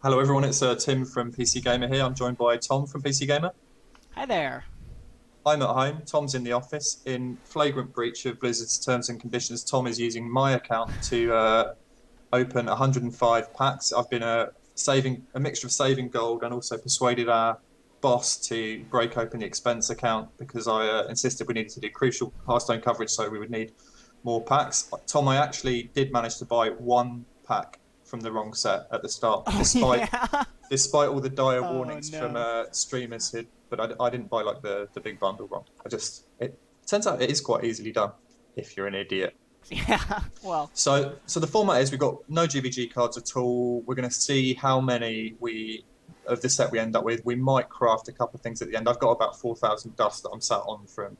Hello everyone, it's Tim from PC Gamer here. I'm joined by Tom from PC Gamer. Hi there. I'm at home, Tom's in the office. In flagrant breach of Blizzard's terms and conditions, Tom is using my account to open 105 packs. I've been saving a mixture of saving gold and also persuaded our boss to break open the expense account because I insisted we needed to do crucial Hearthstone coverage, so we would need more packs. Tom, I actually did manage to buy one pack from the wrong set at the start, Oh despite yeah. despite all the dire Oh warnings from no. streamers who, but I didn't buy like the big bundle wrong. It turns out it is quite easily done if you're an idiot. Yeah. Well. So the format is we've got no GVG cards at all. We're going to see how many we of the set we end up with. We might craft a couple of things at the end. I've got about 4,000 dust that I'm sat on from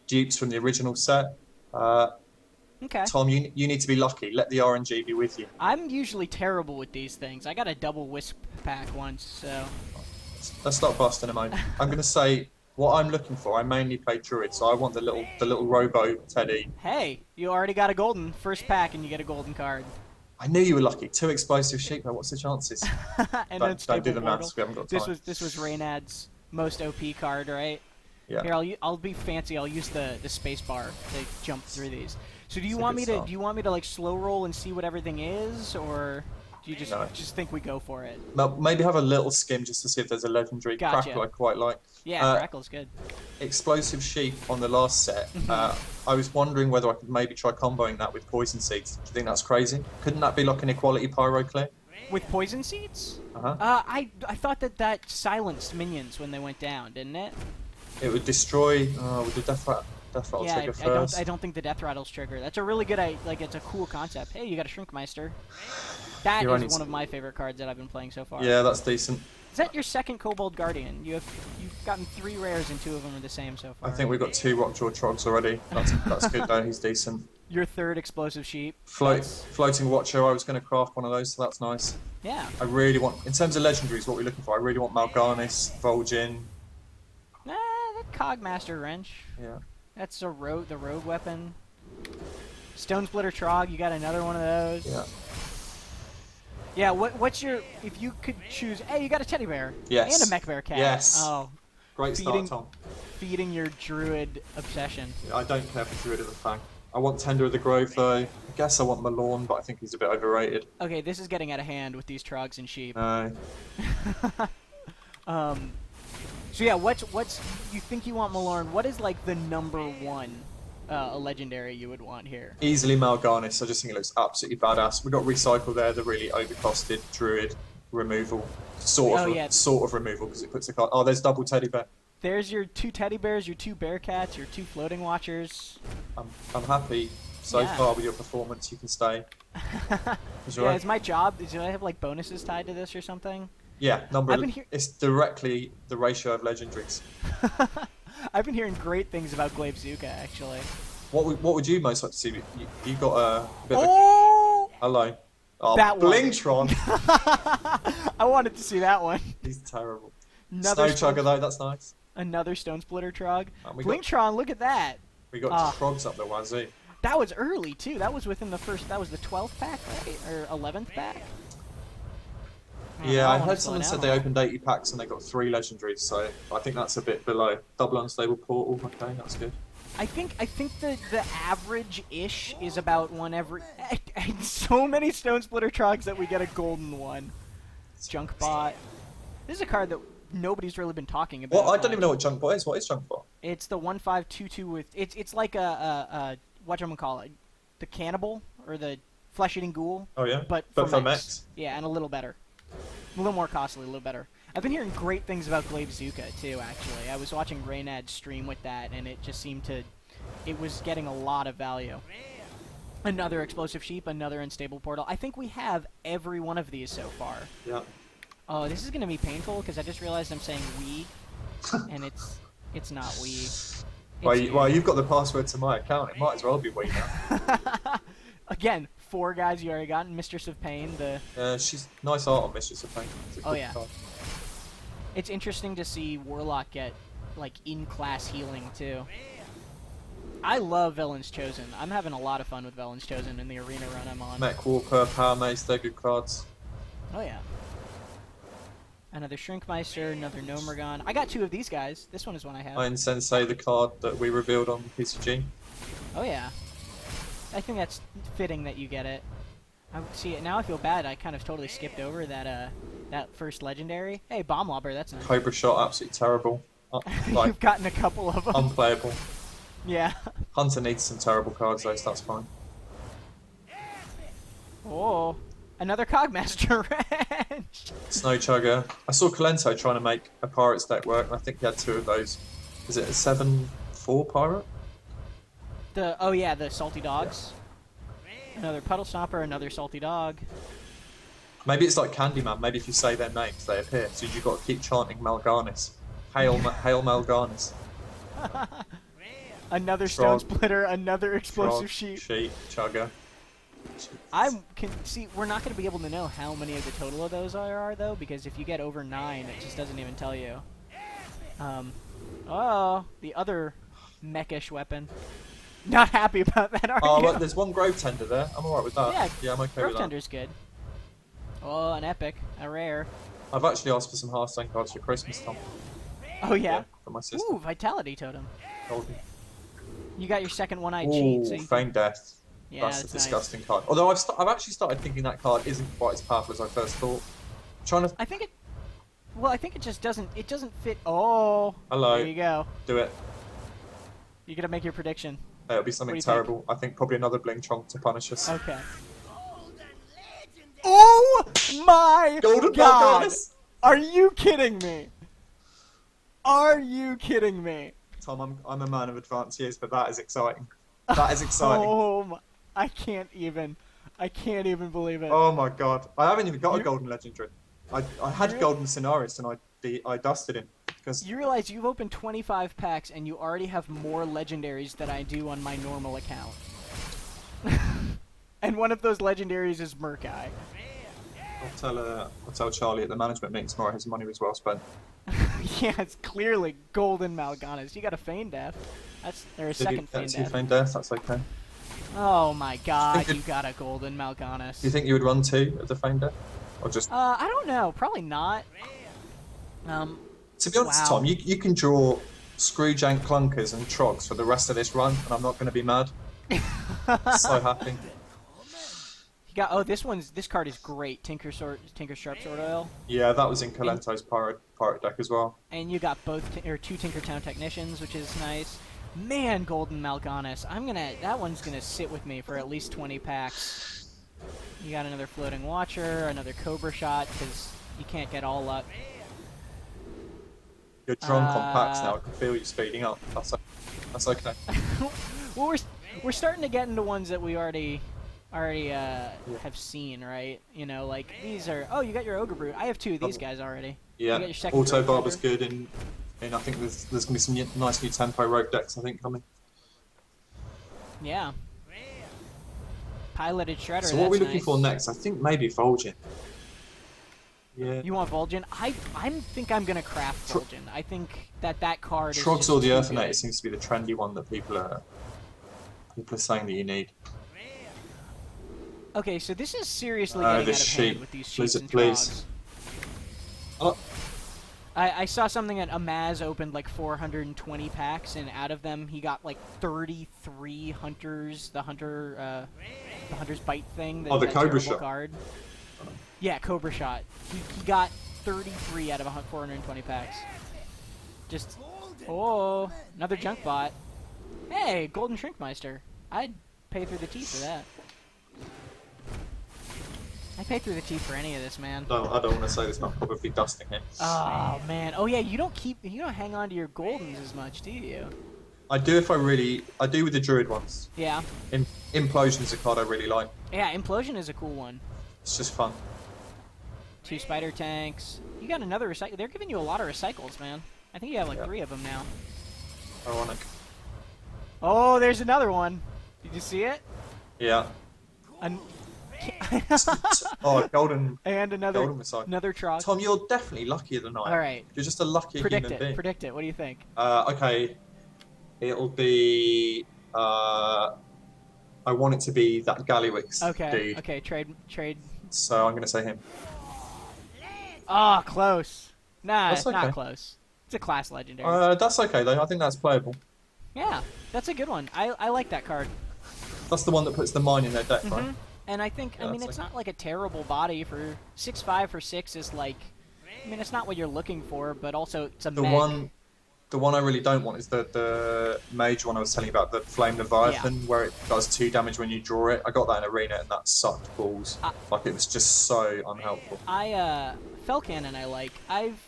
dupes from the original set. Uh, Okay. Tom, you need to be lucky. Let the RNG be with you. I'm usually terrible with these things. I got a double wisp pack once, so. Let's start busting them open. I'm going to say what I'm looking for. I mainly play Druid, so I want the little Robo Teddy. Hey, you already got a golden first pack, and you get a golden card. I knew you were lucky. Two explosive sheep. Though. What's the chances? And then Don't do stable the portal. maths. We haven't got This time. was Reynad's most OP card, right? Yeah. Here, I'll be fancy. I'll use the space bar to jump through these. So do you It's a want good me to start. do you want me to like slow roll and see what everything is, or do you No. just think we go for it? Well, maybe have a little skim just to see if there's a legendary Gotcha. crackle I quite like. Yeah, Uh, Crackle's good. Explosive sheep on the last set. I was wondering whether I could maybe try comboing that with poison seeds. Do you think that's crazy? Couldn't that be like an equality pyro clear? With poison seeds? Uh-huh. I thought that silenced minions when they went down, didn't it? It would destroy. Would the death rattle Yeah, trigger I don't first? I don't think the death rattles trigger. That's a really good it's a cool concept. Hey, you got a Shrinkmeister. That You're is only one of my favorite cards that I've been playing so far. Yeah, that's decent. Is that your second Kobold Guardian? You've gotten 3 rares and 2 of them are the same so far. I think we've got 2 Rockjaw Trogs already. That's good though. He's decent. Your third explosive sheep. Floating Watcher. I was going to craft one of those, so that's nice. Yeah. I really want, in terms of legendaries, what we're looking for. I really want Mal'Ganis, Vol'jin. That Cogmaster Wrench. Yeah. That's the road weapon. Stone Splitter Trog, you got another one of those. Yeah. Yeah, what's your, if you could choose, hey, you got a teddy bear. Yes. And a mech bear cat. Yes. Oh, Great start, Tom. feeding your druid obsession. I don't care for Druid of the Fang. I want Tender of the Grove though. I guess I want Malorn, but I think he's a bit overrated. Okay, this is getting out of hand with these trogs and sheep. No. So yeah, what's, you think you want Malorn, what is like the number one a legendary you would want here? Easily Mal'Ganis. I just think it looks absolutely badass. We got Recycle there, the really overcosted Druid removal. Sort of removal because it puts the card. Oh, there's double teddy bear. There's your 2 teddy bears, your 2 bear cats, your 2 floating watchers. I'm happy so Yeah. far with your performance. You can stay. Yeah, is my job, do I have like bonuses tied to this or something? Yeah, it's directly the ratio of legendaries. I've been hearing great things about Glaive Zuka, actually. What would you most like to see? You got a bit of a... Oh! Hello. Oh, That one. Blingtron. I wanted to see that one. He's terrible. Another Snow Chugger though, that's nice. Another Stone Splitter Trog. And we got Blingtron, look at that. Trogs up the wazoo. That was early, too. That was within the first, that was the 12th pack, right? Or 11th pack? Yeah, I I wanna heard slow someone said down they on opened 80 packs and they got 3 legendaries, so I think that's a bit below. Double unstable portal, okay, that's good. I think the average-ish is about one every... so many Stone Splitter Trogs that we get a golden one. Junkbot. This is a card that nobody's really been talking about. Well, I don't even know what Junkbot is. What is Junkbot? It's the 1/5/2/2 with... It's like a whatchamacallit, the Cannibal, or the Flesh-Eating Ghoul. Oh yeah? But for mechs. mechs? Yeah, and a little better. A little more costly, a little better. I've been hearing great things about Glaive Zuka, too, actually. I was watching Reynad stream with that, and it just seemed to... It was getting a lot of value. Another Explosive Sheep, another Unstable Portal. I think we have every one of these so far. Yeah. Oh, this is going to be painful, because I just realized I'm saying we, and it's not we. It's Well, you've got the password to my account. It might as well be we now. Again, 4 guys you already got, Mistress of Pain, the... She's nice art on Mistress of Pain. It's a Oh, good yeah. card. It's interesting to see Warlock get, like, in-class healing, too. I love Velen's Chosen. I'm having a lot of fun with Velen's Chosen in the arena run I'm on. Mech Walker, Power Mace, they're good cards. Oh, yeah. Another Shrinkmeister, another Gnomergon. I got 2 of these guys. This one is one I have. Iron Sensei, the card that we revealed on PCG. Oh yeah. I think that's fitting that you get it. See, now I feel bad. I kind of totally skipped over that first legendary. Hey, Bomb Lobber, that's nice. Cobra Shot, absolutely terrible. Like, You've gotten a couple of them. unplayable. Yeah. Hunter needs some terrible cards though, so that's fine. Oh, another Cogmaster Wrench. Snow Chugger. I saw Kalento trying to make a Pirates deck work, and I think he had 2 of those. Is it a 7/4 Pirate? Oh yeah, the Salty Dogs. Another Puddle Stomper, another Salty Dog. Maybe it's like Candyman. Maybe if you say their names, they appear. So you've got to keep chanting Mal'Ganis. Hail Mal'Ganis. Another Stone Splitter, another Explosive Sheep. Sheep, Chugger. See, we're not going to be able to know how many of the total of those are though, because if you get over 9, it just doesn't even tell you. Oh, the other mechish weapon. Not happy about that, are Oh, you? well, there's one Grove Tender there. I'm alright with that. Yeah, I'm okay Grove with that. Tender's good. Oh, an epic, a rare. I've actually asked for some Hearthstone cards for Christmas, Tom. Oh yeah? For my sister. Ooh, Vitality Totem. Golden. You got your second one-eyed cheat. So Feign Death. Yeah, that's a nice. disgusting card. Although I've actually started thinking that card isn't quite as powerful as I first thought. I'm trying to. I think it. Well, I think it just doesn't. It doesn't fit. Oh. Hello. There you go. Do it. You gotta make your prediction. It'll be something terrible. I think probably another Bling Chonk to punish us. Okay. Oh my Golden God! Mal'Ganis! Are you kidding me? Are you kidding me? Tom, I'm a man of advanced years, but that is exciting. That is exciting. Oh my! I can't even believe it. Oh my God! I haven't even got a golden legendary. I had golden Scenarios and I dusted him because you realize you've opened 25 packs and you already have more legendaries than I do on my normal account. And one of those legendaries is Murkai. I'll tell Charlie at the management meeting tomorrow his money was well spent. Yeah, it's clearly golden Mal'Ganis. You got a Feign Death. Or a second Feign That's Death. Feign Death. That's okay. Oh my God, you got a golden Mal'Ganis. Do you think you would run 2 of the Feign Death, or just? I don't know. Probably not. To be honest, wow. Tom, you can draw Screwjank Clunkers and Trogs for the rest of this run, and I'm not going to be mad. So happy. You got this card is great. Tinker Sharp Sword Oil. Yeah, that was in Kalento's pirate deck as well. And you got both 2 Tinkertown Technicians, which is nice. Man, golden Mal'Ganis. That one's gonna sit with me for at least 20 packs. You got another Floating Watcher, another Cobra Shot, because you can't get all luck. You're drunk on packs now. I can feel you speeding up. That's okay. Well, we're starting to get into ones that we already have seen, right? You know, like these are. Oh, you got your Ogre Brute. I have 2 of these guys already. Yeah. You got your second Auto Grove Barber's Tender. good, and I think there's gonna be some nice new tempo rogue decks I think coming. Yeah. Piloted Shredder. So what are we looking nice. for next? I think maybe Vol'jin. Yeah. You want Vol'jin? I think I'm gonna craft Vol'jin. I think that card is Trogs just or the too Earthinator good. seems to be the trendy one that people are saying that you need. Okay, so this is seriously getting out the of sheep. hand with these sheeps Blizzard, and please. Trogs. Oh, I saw something that Amaz opened like 420 packs, and out of them he got like 33 hunters. The hunter's bite thing. Oh, the that Cobra terrible Shot. Card. Yeah, Cobra Shot. He got 33 out of 420 packs. Just another junk bot. Hey, Golden Shrinkmeister. I'd pay through the teeth for that. I pay through the teeth for any of this, man. no, I don't want to say this, but I'm probably dusting him. Oh man. Oh yeah, you don't hang on to your Goldens as much, do you? I do I do with the Druid ones. Yeah. Implosion's a card I really like. Yeah, Implosion is a cool one. It's just fun. 2 Spider Tanks. You got another recycle. They're giving you a lot of recycles, man. I think you have like 3 of them now. Ironic. Oh, there's another one. Did you see it? Yeah. An Oh, golden another recycle. Trog. Tom, you're definitely luckier than I am. All right. You're just a luckier human being. Predict it. What do you think? Okay. It'll be. I want it to be that Gallywix Okay. dude. Okay. Trade. So I'm going to say him. Ah, close. Nah, That's not okay. close. It's a class legendary. That's okay though. I think that's playable. Yeah, that's a good one. I like that card. That's the one that puts the mine in their deck, right? Mm-hmm. And I think, I Yeah, mean, that's it's okay. not like a terrible body for 6/5 for 6 is like, I mean, it's not what you're looking for, but also it's a The mech. one, the one I really don't want is the mage one I was telling you about, the flame Yeah. leviathan, where it does 2 damage when you draw it. I got that in arena and that sucked balls. I, Like it was just so unhelpful. Fell Cannon I like. I've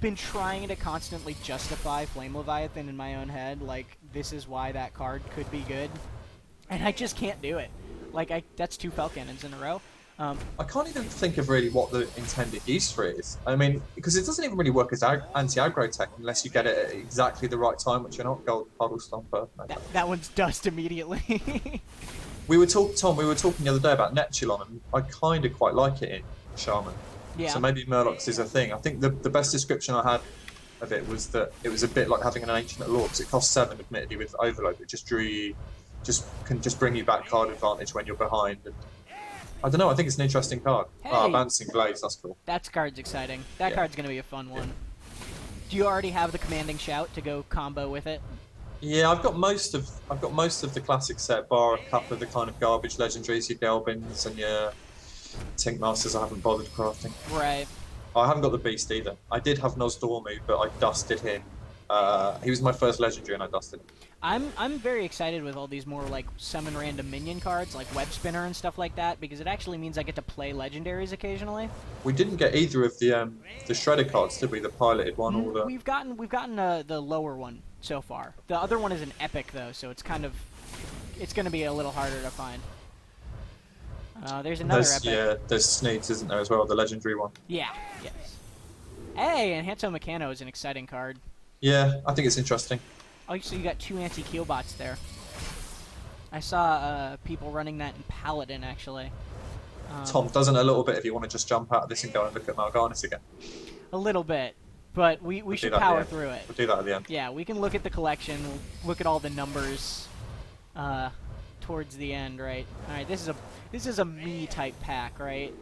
been trying to constantly justify Flame Leviathan in my own head, like, this is why that card could be good. And I just can't do it. Like, that's 2 Fell Cannons in a row. I can't even think of really what the intended use for it is. I mean, because it doesn't even really work as anti-aggro tech unless you get it at exactly the right time, which you're not. Gold Puddle Stomper. No that one's dust immediately. Tom. We were talking the other day about Netulon, and I kind of quite like it in Shaman. So Yeah. maybe Murlocs is a thing. I think the best description I had of it was that it was a bit like having an ancient at law because it costs 7, admittedly, with overload, but just drew you, can just bring you back card advantage when you're behind. And I don't know. I think it's an interesting card. Ah, Hey, Bouncing Blades. That's cool. that card's exciting. That Yeah. card's gonna be a fun one. Do you already have the Commanding Shout to go combo with it? Yeah, I've got most of the classic set, bar a couple of the kind of garbage legendaries, your Delbins and your Tink Masters. I haven't bothered crafting. Right. I haven't got the Beast either. I did have Nosdormu, but I dusted him. He was my first legendary, and I dusted him. I'm very excited with all these more like summon random minion cards like Web Spinner and stuff like that because it actually means I get to play legendaries occasionally. We didn't get either of the Shredder cards, did we? The piloted one or the. We've gotten the lower one so far. The other one is an epic though, so it's kind of it's going to be a little harder to find. There's another epic. Yeah, there's Sneeds, isn't there, as well? The legendary one. Yeah. Yes. Hey, and Hanto Meccano is an exciting card. Yeah, I think it's interesting. Oh, so you got 2 anti-Keel bots there. I saw people running that in Paladin, actually. Tom, doesn't a little bit if you want to just jump out of this and go and look at Mal'Ganis again. A little bit. But we should power through it. We'll do that at the end. Yeah, we can look at the collection, we'll look at all the numbers towards the end, right? Alright, this is a me-type pack, right?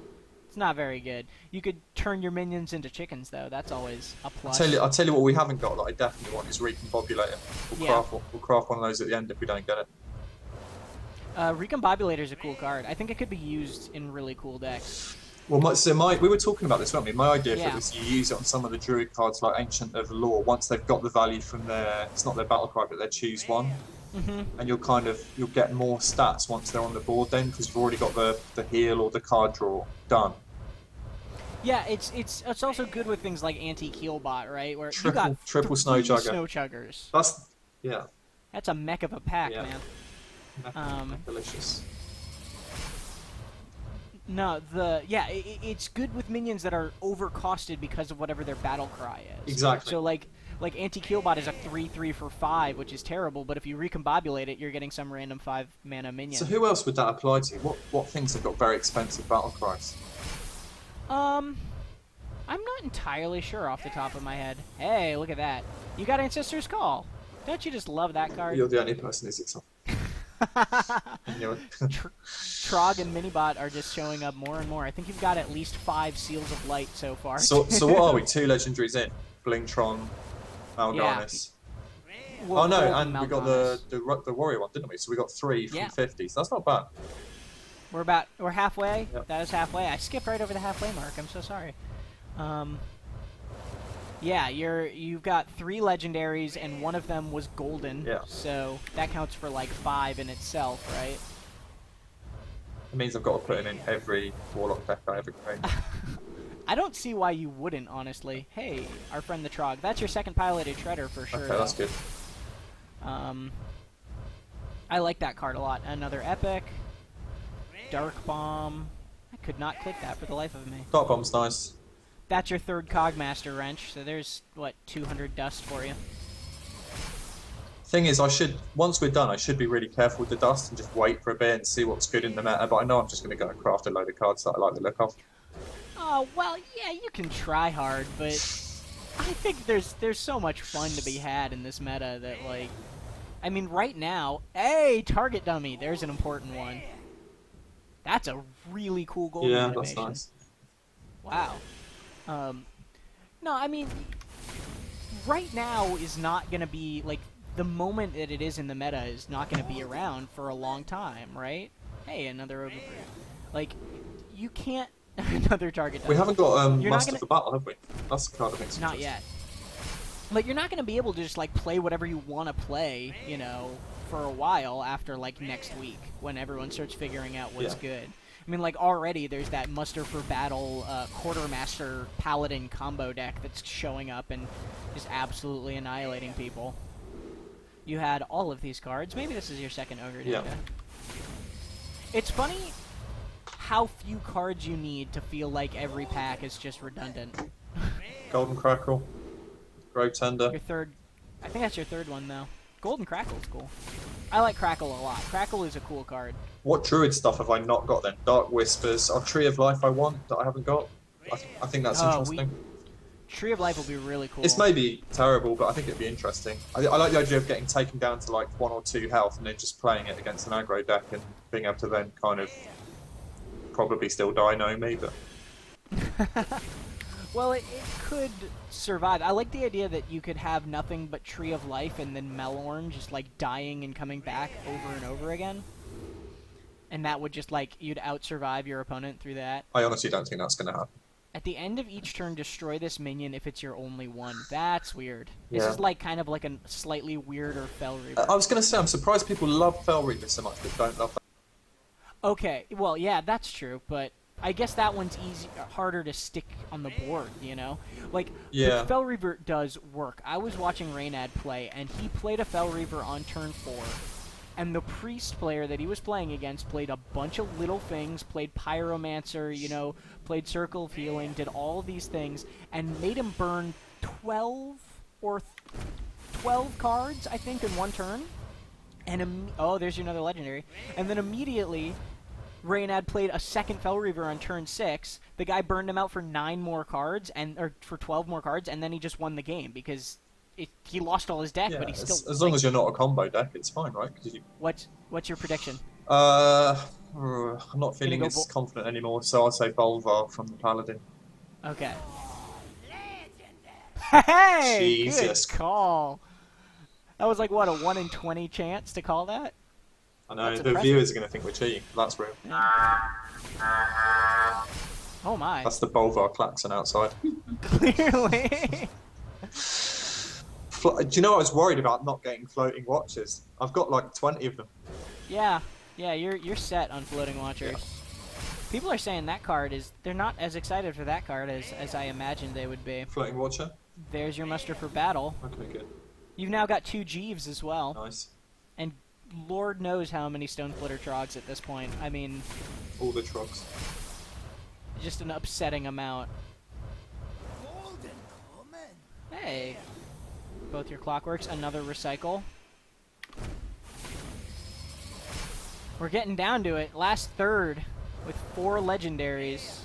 It's not very good. You could turn your minions into chickens, though. That's always a plus. I'll tell you what we haven't got that I definitely want is Recombobulator. We'll craft one of those at the end if we don't get it. Recombobulator is a cool card. I think it could be used in really cool decks. Well, we were talking about this, weren't we? My idea Yeah. for this, you use it on some of the Druid cards like Ancient of Law. Once they've got the value from it's not their battle cry, but their choose one. And you'll get more stats once they're on the board then, because you've already got the heal or the card draw done. Yeah, it's also good with things like anti-Keelbot, right? Where you got Triple 3 Snow Chugger. Snow Chuggers. Yeah. That's a mech of a pack, Yeah. man. Delicious. No, it's good with minions that are overcosted because of whatever their battle cry is. Exactly. So like anti-Keelbot is a 3/3 for 5, which is terrible, but if you recombobulate it, you're getting some random 5 mana minion. So who else would that apply to? What things have got very expensive battle cries? I'm not entirely sure off the top of my head. Hey, look at that. You got Ancestor's Call. Don't you just love that card? You're the only person who's excited. Trog and Minibot are just showing up more and more. I think you've got at least 5 Seals of Light so far. So what are we? 2 legendaries in. Blingtron, Mal'Ganis. Well, Oh no, Golden and we got Mal'Ganis. the warrior one, didn't we? So we got 3 from Yeah. 50. So that's not bad. We're halfway. Yep. That is halfway. I skipped right over the halfway mark. I'm so sorry. Yeah, you've got 3 legendaries and one of them was golden. Yeah. So that counts for like 5 in itself, right? It means I've got to put in every warlock deck I ever create. I don't see why you wouldn't, honestly. Hey, our friend the Trog. That's your second piloted Shredder for sure. Okay, that's though. good. I like that card a lot. Another epic. Dark Bomb. I could not click that for the life of me. Dark Bomb's nice. That's your third Cogmaster Wrench, so there's, what, 200 dust for you. Thing is, once we're done, I should be really careful with the dust and just wait for a bit and see what's good in the meta, but I know I'm just going to go and craft a load of cards that I like the look of. Oh, well, yeah, you can try hard, but I think there's so much fun to be had in this meta that, like... I mean, right now... Hey, Target Dummy! There's an important one. That's a really cool golden animation. That's nice. Wow. No, I mean, right now is not going to be, like, the moment that it is in the meta is not going to be around for a long time, right? Hey, another overbreed. Like, you can't... another target. We haven't got You're not Muster gonna... for Battle, have we? That's the card I think's Not interesting. yet. Like, you're not going to be able to just, like, play whatever you want to play, you know, for a while after, like, next week, when everyone starts figuring out what's good. I mean, like, already there's that Muster for Battle Quartermaster Paladin combo deck that's showing up and just absolutely annihilating people. You had all of these cards. Maybe this is your second Ogre deck. Yeah. It's funny how few cards you need to feel like every pack is just redundant. Golden Crackle. Grove Tender. Your third... I think that's your third one, though. Golden Crackle's cool. I like Crackle a lot. Crackle is a cool card. What Druid stuff have I not got then? Dark Whispers. Oh, Tree of Life I want that I haven't got. I think that's interesting. Tree of Life will be really cool. It's maybe terrible, but I think it'd be interesting. I like the idea of getting taken down to like 1 or 2 health and then just playing it against an aggro deck and being able to then kind of probably still die knowing me, but... Well, it could survive. I like the idea that you could have nothing but Tree of Life and then Melorn just like dying and coming back over and over again. And that would just like, you'd out-survive your opponent through that. I honestly don't think that's going to happen. At the end of each turn, destroy this minion if it's your only one. That's weird. Yeah. This is like kind of like a slightly weirder Fel Reaver. I was going to say, I'm surprised people love Fel Reaver so much, but don't love that. Okay, well, yeah, that's true, but I guess that one's harder to stick on the board, you know? Like, Yeah. the Fel Reaver does work. I was watching Reynad play, and he played a Fel Reaver on turn 4, and the Priest player that he was playing against played a bunch of little things, played Pyromancer, you know, played Circle of Healing, did all of these things, and made him burn 12 cards, I think, in one turn. And, oh, there's your another legendary. And then immediately... Reynad played a second Fel Reaver on turn 6. The guy burned him out for 9 more cards, or for 12 more cards, and then he just won the game because he lost all his deck, but he still. As long as you're not a combo deck, it's fine, right? What's your prediction? I'm not feeling as confident anymore, so I'll say Bolvar from the Paladin. Okay. Hey, Jesus. Good call. That was like what, a 1 in 20 chance to call that? I know, the viewers are going to think we're cheating, but that's real. Yeah. Oh my. That's the Bolvar klaxon outside. Clearly. Do you know I was worried about not getting floating watchers? I've got like 20 of them. Yeah, you're set on floating watchers. Yeah. People are saying that card is... They're not as excited for that card as I imagined they would be. Floating watcher? There's your muster for battle. Okay, good. You've now got 2 Jeeves as well. Nice. And Lord knows how many Stone Flitter Trogs at this point. I mean... All the Trogs. Just an upsetting amount. Hey. Both your Clockworks. Another Recycle. We're getting down to it. Last third with 4 legendaries.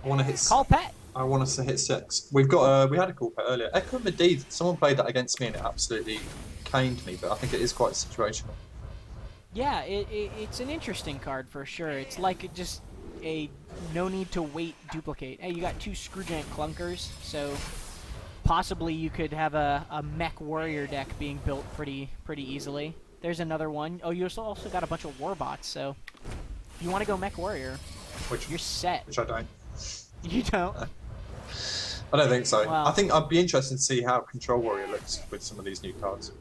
I want to hit... Call Pet! I want us to hit 6. We've got... we had a Call Pet earlier. Echo Medivh. Someone played that against me and it absolutely... caned me, but I think it is quite situational. Yeah, it's an interesting card for sure. It's like just a no need to wait duplicate. Hey, you got 2 Screwgiant Clunkers, so possibly you could have a mech warrior deck being built pretty easily. There's another one. Oh, you also got a bunch of Warbots, so if you want to go mech warrior, you're set. Which I don't. You don't? I don't think so. Well, I think I'd be interested to see how Control Warrior looks with some of these new cards.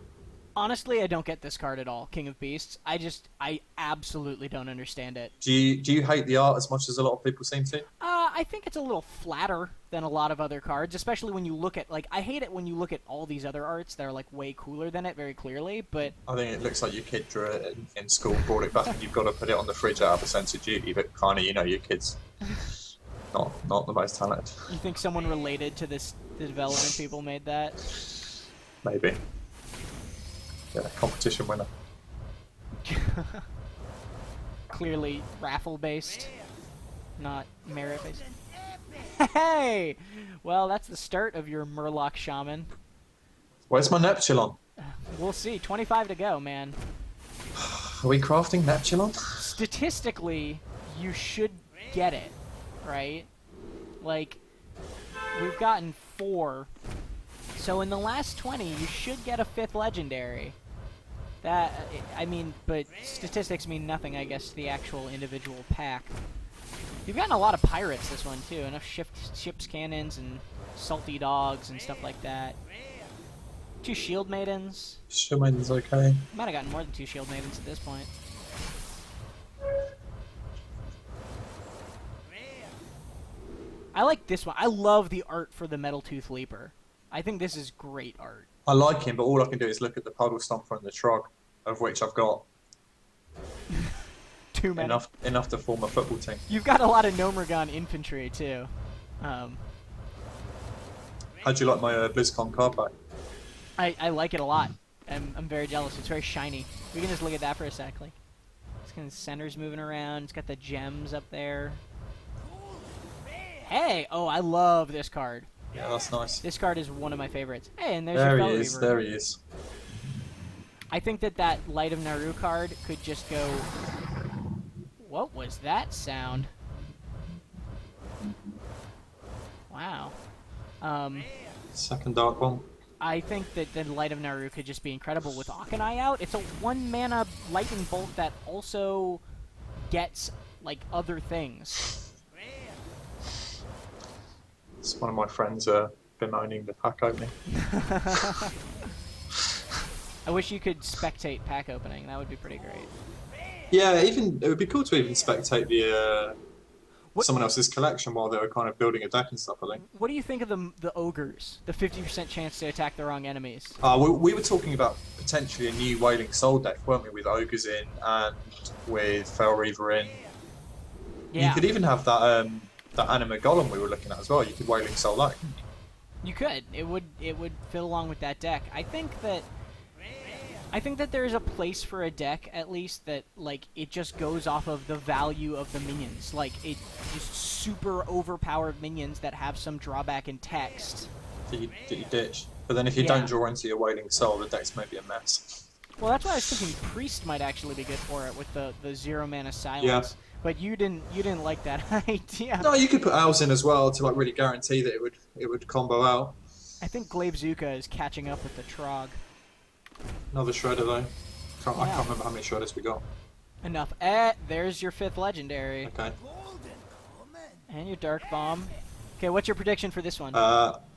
Honestly, I don't get this card at all, King of Beasts. I absolutely don't understand it. Do you hate the art as much as a lot of people seem to? I think it's a little flatter than a lot of other cards, especially when you look at, like, I hate it when you look at all these other arts that are, like, way cooler than it, very clearly, but... I think it looks like your kid drew it in school, brought it back, and you've got to put it on the fridge out of a sense of duty, but kind of, you know, your kid's not the most talented. You think someone related to the development people made that? Maybe. Yeah, competition winner. Clearly raffle-based, not merit-based. Hey! Well, that's the start of your Murloc Shaman. Where's my Neptulon? We'll see. 25 to go, man. Are we crafting Neptulon? Statistically, you should get it, right? Like, we've gotten 4. So in the last 20, you should get a 5th legendary. That, I mean, but statistics mean nothing, I guess, to the actual individual pack. You've gotten a lot of pirates this one, too. Enough ships cannons and salty dogs and stuff like that. 2 shield maidens. Shield Maiden's okay. Might have gotten more than 2 shield maidens at this point. I like this one. I love the art for the Metal Tooth Leaper. I think this is great art. I like him, but all I can do is look at the Puddle Stomper and the Trog, of which I've got 2 many. enough to form a football team. You've got a lot of Nomergon infantry, too. How'd you like my BlizzCon card pack? I like it a lot. I'm very jealous. It's very shiny. We can just look at that for a sec. Like, it's kind of centers moving around. It's got the gems up there. Hey! Oh, I love this card. Yeah, that's nice. This card is one of my favorites. Hey, and there's There your he Fel is. Reaver. There he is. I think that Light of Naru card could just go... What was that sound? Wow. Second Dark one. I think that the Light of Naru could just be incredible with Akanai out. It's a 1-mana lightning bolt that also gets, like, other things. It's one of my friends bemoaning the pack opening. I wish you could spectate pack opening. That would be pretty great. Yeah, even it would be cool to even spectate the someone else's collection while they were kind of building a deck and stuff. I think. What do you think of the ogres? The 50% chance to attack the wrong enemies. We were talking about potentially a new Wailing Soul deck, weren't we? With ogres in and with Fel Reaver in. Yeah. You could even have that Anima Golem we were looking at as well. You could Wailing Soul that. You could. It would fit along with that deck. I think that there is a place for a deck, at least, that, like, it just goes off of the value of the minions. Like, it just super overpowered minions that have some drawback in text. That you ditch. But then if you don't draw into your Wailing Soul, the deck's maybe a mess. Well, that's why I was thinking Priest might actually be good for it with the 0-mana silence. Yeah. But you didn't like that idea. No, you could put Owls in as well to, like, really guarantee that it would combo out. I think Glabezuka is catching up with the Trog. Another Shredder though. I can't remember how many Shredders we got. Enough. There's your 5th legendary. Okay. And your Dark Bomb. Okay, what's your prediction for this one?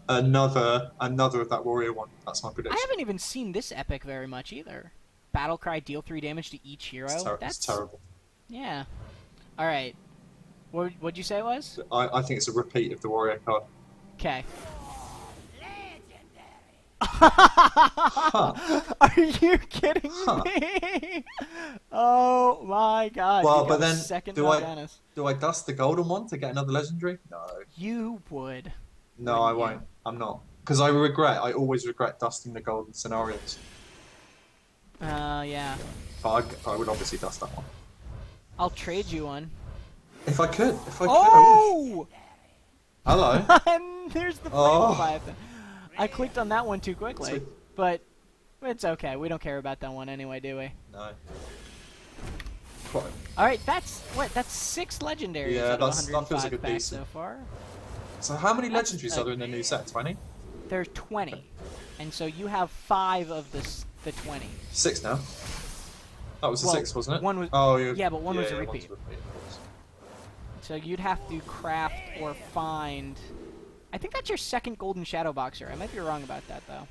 Another of that Warrior one. That's my prediction. I haven't even seen this epic very much either. Battlecry, deal 3 damage to each hero. That's terrible. Yeah. Alright. What'd you say it was? I think it's a repeat of the Warrior card. Okay. Huh. Are you kidding me? Oh my god. Well, but then do I dust the golden one to get another legendary? No. You would. No, I won't. I'm not. Because I always regret dusting the golden scenarios. Yeah. But I would obviously dust that one. I'll trade you one. If I could. Oh! Hello. And there's the Oh. Leviathan. I clicked on that one too quickly, but it's okay. We don't care about that one anyway, do we? No. Quite. All right, that's 6 legendaries out of that feels like a 105 packs decent. so far. So how many legendaries are there in the new set? 20? There's 20, and so you have 5 of the 20. 6 now. That was the 6, wasn't it? One was. Oh, yeah, but one was a one's repeat. of course. So you'd have to craft or find. I think that's your second golden shadow boxer. I might be wrong about that though.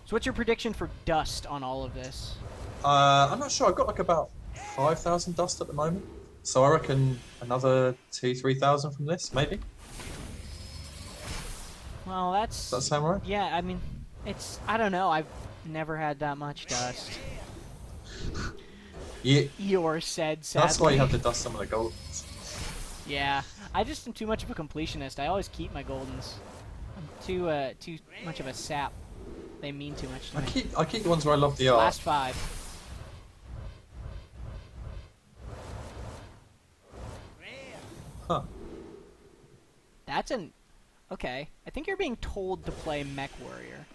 So what's your prediction for dust on all of this? I'm not sure. I've got like about 5,000 dust at the moment. So I reckon another 2,000-3,000 from this, maybe. Well, that's. Does that sound right? Yeah, I mean, it's. I don't know. I've never had that much dust. Yeah. Eeyore said sadly. That's why you have to dust some of the goldens. Yeah, I just am too much of a completionist. I always keep my goldens. I'm too much of a sap. They mean too much to me. I keep the ones where I love the art. Last 5. Huh. That's an. Okay. I think you're being told to play Mech Warrior.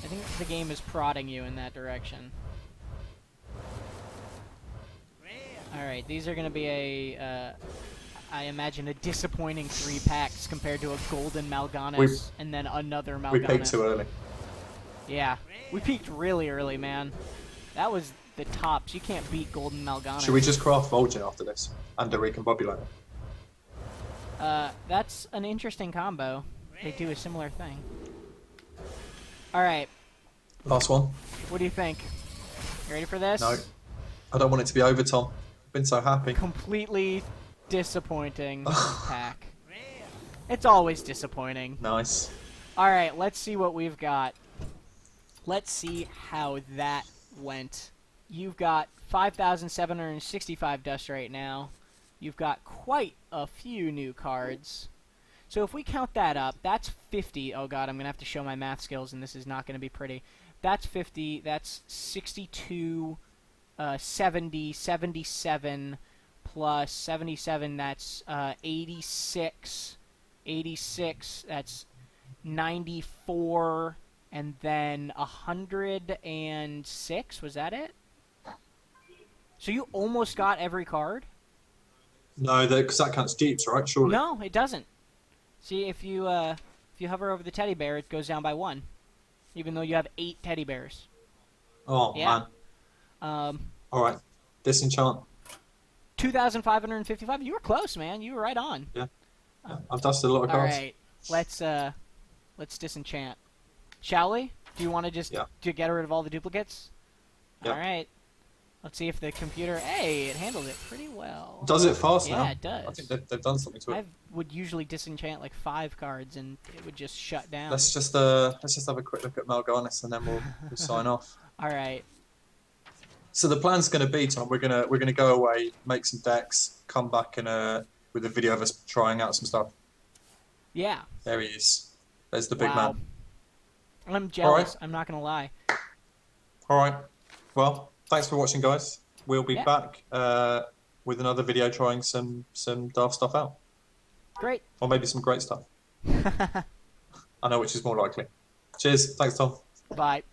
I think the game is prodding you in that direction. Alright, these are going to be a I imagine a disappointing 3 packs compared to a golden Mal'Ganis We and then another we peaked Mal'Ganis. too early. Yeah, we peaked really early, man. That was the tops. You can't beat golden Mal'Ganis. Should we just craft Vol'jin after this and a recombobulate? That's an interesting combo. They do a similar thing. All right, Last one. what do you think? You ready for this? No, I don't want it to be over, Tom. I've been so happy. Completely disappointing pack. It's always disappointing. Nice. All right, let's see what we've got. Let's see how that went. You've got 5,765 dust right now. You've got quite a few new cards. So if we count that up, that's 50. Oh god, I'm going to have to show my math skills, and this is not going to be pretty. That's 50. That's 62, 70, 77, plus 77, that's 86. 86, that's 94, and then 106. Was that it? So you almost got every card? No, because that counts dupes, right? Surely. No, it doesn't. See, if you hover over the teddy bear, it goes down by 1, even though you have 8 teddy bears. Oh Yeah. man. All right. Disenchant. 2,555. You were close, man. You were right on. Yeah. I've dusted a lot of All cards. right, let's disenchant. Shall we? Do you want to just to get rid of all the duplicates? Yeah. All right. Let's see if the computer. Hey, it handled it pretty well. Does it fast now? Yeah, it does. I think they've done something to it. I would usually disenchant like 5 cards and it would just shut down. Let's just have a quick look at Mal'Ganis and then we'll sign off. All right. So the plan's going to be, Tom, we're gonna go away, make some decks, come back with a video of us trying out some stuff. Yeah. There he is. There's the big Wow. man. I'm jealous. Right. I'm not gonna lie. All right. Well, thanks for watching, guys. We'll be back with another video trying some daft stuff out. Great. Or maybe some great stuff. I know which is more likely. Cheers. Thanks, Tom. Bye.